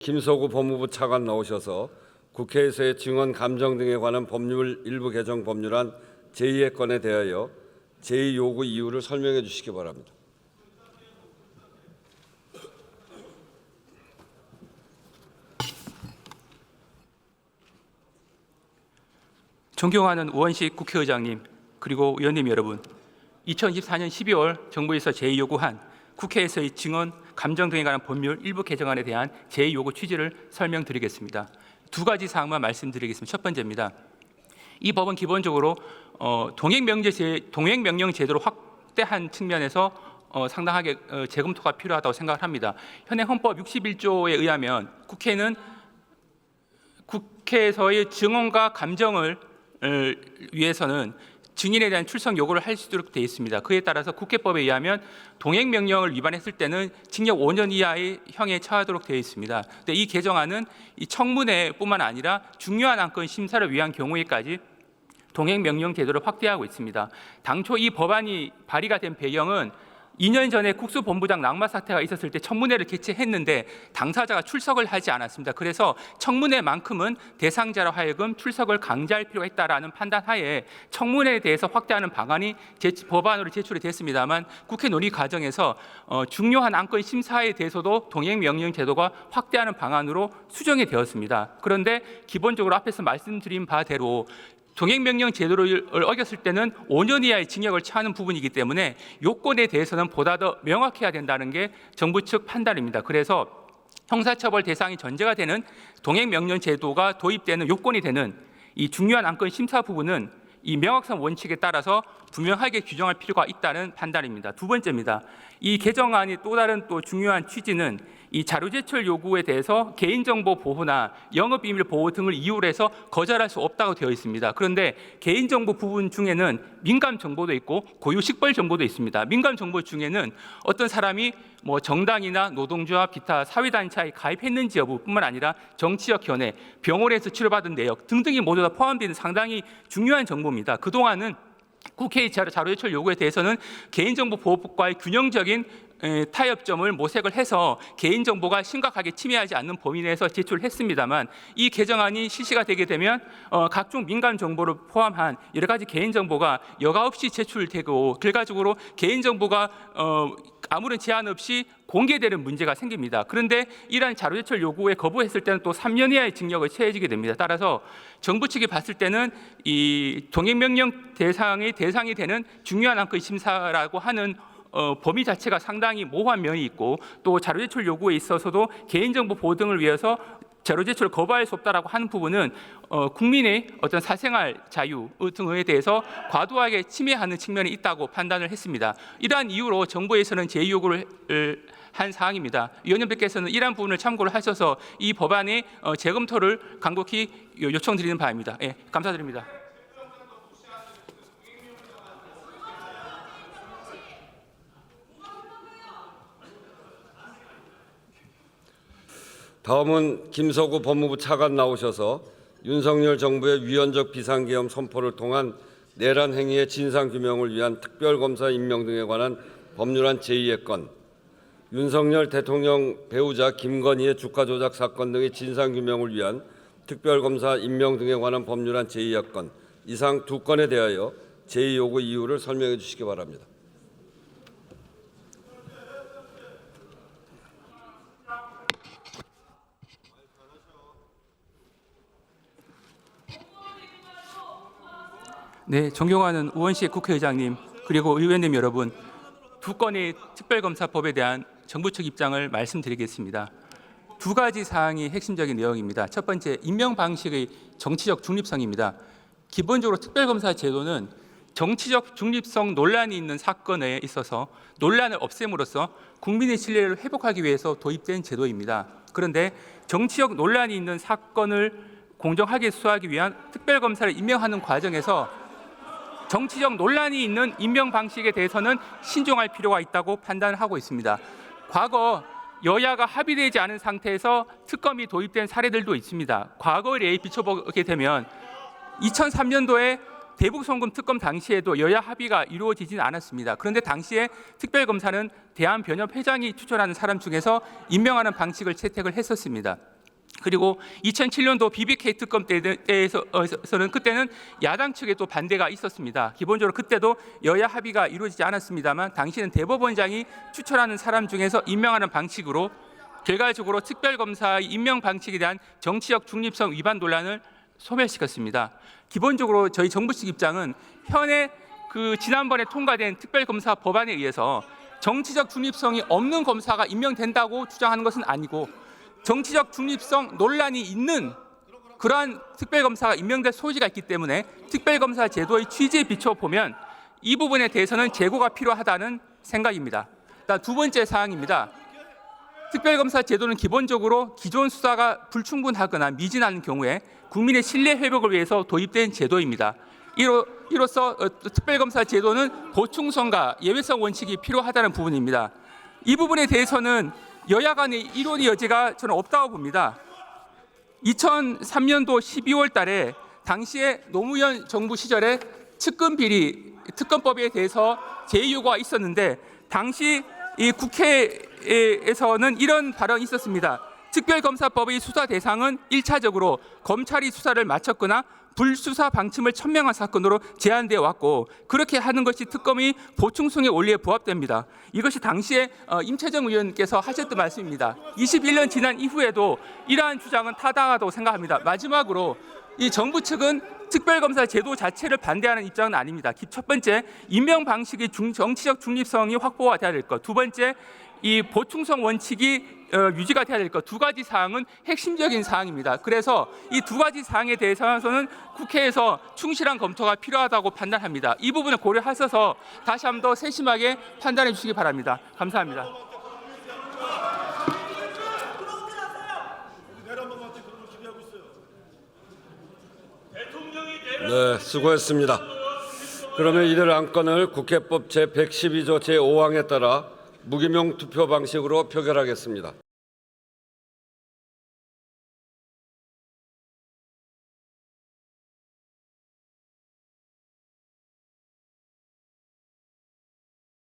김서구 법무부 차관 나오셔서 국회에서의 증언 감정 등에 관한 법률 일부 개정 법률안 제2의 건에 대하여 제2 요구 이유를 설명해 주시기 바랍니다. 존경하는 우원식 국회의장님, 그리고 의원님 여러분, 2024년 12월 정부에서 제2요구한 국회에서의 증언, 감정 등에 관한 법률 일부 개정안에 대한 제2요구 취지를 설명드리겠습니다. 두 가지 사항만 말씀드리겠습니다. 첫 번째입니다. 이 법은 기본적으로 동행명령 제도를 확대한 측면에서 상당하게 재검토가 필요하다고 생각을 합니다. 현행 헌법 61조에 의하면 국회는 국회에서의 증언과 감정을 위해서는 증인에 대한 출석 요구를 할 수 있도록 되어 있습니다. 그에 따라서 국회법에 의하면 동행명령을 위반했을 때는 징역 5년 이하의 형에 처하도록 되어 있습니다. 근데 이 개정안은 이 청문회뿐만 아니라 중요한 안건 심사를 위한 경우에까지 동행명령 제도를 확대하고 있습니다. 당초 이 법안이 발의가 된 배경은 2년 전에 국수본부장 낙마 사태가 있었을 때 청문회를 개최했는데 당사자가 출석을 하지 않았습니다. 그래서 청문회만큼은 대상자로 하여금 출석을 강제할 필요가 있다라는 판단하에 청문회에 대해서 확대하는 방안이 법안으로 제출이 됐습니다만 국회 논의 과정에서 중요한 안건 심사에 대해서도 동행명령 제도가 확대하는 방안으로 수정이 되었습니다. 그런데 기본적으로 앞에서 말씀드린 바대로 동행명령 제도를 어겼을 때는 5년 이하의 징역을 처하는 부분이기 때문에 요건에 대해서는 보다 더 명확해야 된다는 게 정부 측 판단입니다. 그래서 형사처벌 대상이 전제가 되는 동행명령 제도가 도입되는 요건이 되는 이 중요한 안건 심사 부분은 이 명확성 원칙에 따라서 분명하게 규정할 필요가 있다는 판단입니다. 두 번째입니다. 이 개정안이 또 다른 중요한 취지는 이 자료 제출 요구에 대해서 개인정보 보호나 영업비밀 보호 등을 이유로 해서 거절할 수 없다고 되어 있습니다. 그런데 개인정보 부분 중에는 민감 정보도 있고 고유 식별 정보도 있습니다. 민감 정보 중에는 어떤 사람이 정당이나 노동조합, 기타 사회단체에 가입했는지 여부뿐만 아니라 정치적 견해, 병원에서 치료받은 내역 등등이 모두 다 포함되는 상당히 중요한 정보입니다. 그동안은 국회의 자료 제출 요구에 대해서는 개인정보 보호법과의 균형적인 타협점을 모색을 해서 개인정보가 심각하게 침해하지 않는 범위 내에서 제출했습니다만 이 개정안이 실시가 되게 되면 각종 민감 정보를 포함한 여러 가지 개인정보가 여과 없이 제출되고 결과적으로 개인정보가 아무런 제한 없이 공개되는 문제가 생깁니다. 그런데 이러한 자료 제출 요구에 거부했을 때는 또 3년 이하의 징역을 처해지게 됩니다. 따라서 정부 측이 봤을 때는 이 동행명령 대상이 되는 중요한 안건 심사라고 하는 범위 자체가 상당히 모호한 면이 있고 또 자료 제출 요구에 있어서도 개인정보 보호 등을 위해서 자료 제출을 거부할 수 없다라고 하는 부분은 국민의 어떤 사생활 자유 등에 대해서 과도하게 침해하는 측면이 있다고 판단을 했습니다. 이러한 이유로 정부에서는 제2요구를 한 사항입니다. 위원님께서는 이러한 부분을 참고를 하셔서 이 법안의 재검토를 간곡히 요청드리는 바입니다. 예, 감사드립니다. 다음은 김서구 법무부 차관 나오셔서 윤석열 정부의 위헌적 비상계엄 선포를 통한 내란 행위의 진상규명을 위한 특별검사 임명 등에 관한 법률안 제2의 건, 윤석열 대통령 배우자 김건희의 주가 조작 사건 등의 진상규명을 위한 특별검사 임명 등에 관한 법률안 제2의 건, 이상 두 건에 대하여 제2요구 이유를 설명해 주시기 바랍니다. 네, 존경하는 우원식 국회의장님, 그리고 의원님 여러분, 두 건의 특별검사법에 대한 정부 측 입장을 말씀드리겠습니다. 두 가지 사항이 핵심적인 내용입니다. 첫 번째, 임명 방식의 정치적 중립성입니다. 기본적으로 특별검사 제도는 정치적 중립성 논란이 있는 사건에 있어서 논란을 없앰으로써 국민의 신뢰를 회복하기 위해서 도입된 제도입니다. 그런데 정치적 논란이 있는 사건을 공정하게 수사하기 위한 특별검사를 임명하는 과정에서 정치적 논란이 있는 임명 방식에 대해서는 신중할 필요가 있다고 판단을 하고 있습니다. 과거 여야가 합의되지 않은 상태에서 특검이 도입된 사례들도 있습니다. 과거에 비춰보게 되면 2003년도에 대북송금 특검 당시에도 여야 합의가 이루어지진 않았습니다. 그런데 당시에 특별검사는 대한변협회장이 추천하는 사람 중에서 임명하는 방식을 채택을 했었습니다. 그리고 2007년도 BBK 특검 때에서는 그때는 야당 측에 또 반대가 있었습니다. 기본적으로 그때도 여야 합의가 이루어지지 않았습니다만 당시는 대법원장이 추천하는 사람 중에서 임명하는 방식으로 결과적으로 특별검사의 임명 방식에 대한 정치적 중립성 위반 논란을 소멸시켰습니다. 기본적으로 저희 정부 측 입장은 현행 지난번에 통과된 특별검사 법안에 의해서 정치적 중립성이 없는 검사가 임명된다고 주장하는 것은 아니고 정치적 중립성 논란이 있는 그러한 특별검사가 임명될 소지가 있기 때문에 특별검사 제도의 취지에 비춰 보면 이 부분에 대해서는 재고가 필요하다는 생각입니다. 두 번째 사항입니다. 특별검사 제도는 기본적으로 기존 수사가 불충분하거나 미진한 경우에 국민의 신뢰 회복을 위해서 도입된 제도입니다. 이로써 특별검사 제도는 보충성과 예외성 원칙이 필요하다는 부분입니다. 이 부분에 대해서는 여야 간의 이론의 여지가 저는 없다고 봅니다. 2003년도 12월 달에 당시에 노무현 정부 시절에 측근 비리 특검법에 대해서 제의요구가 있었는데 당시 이 국회에서는 이런 발언이 있었습니다. 특별검사법의 수사 대상은 1차적으로 검찰이 수사를 마쳤거나 불수사 방침을 천명한 사건으로 제한되어 왔고 그렇게 하는 것이 특검의 보충성의 원리에 부합됩니다. 이것이 당시에 임채정 의원께서 하셨던 말씀입니다. 21년 지난 이후에도 이러한 주장은 타당하다고 생각합니다. 마지막으로 이 정부 측은 특별검사 제도 자체를 반대하는 입장은 아닙니다. 첫 번째, 임명 방식의 정치적 중립성이 확보가 돼야 될 것. 두 번째, 이 보충성 원칙이 유지가 돼야 될 것. 두 가지 사항은 핵심적인 사항입니다. 그래서 이 두 가지 사항에 대해서는 국회에서 충실한 검토가 필요하다고 판단합니다. 이 부분을 고려하셔서 다시 한 번 더 세심하게 판단해 주시기 바랍니다. 감사합니다. 네, 수고했습니다. 그러면 이들 안건을 국회법 제112조 제5항에 따라 무기명 투표 방식으로 표결하겠습니다.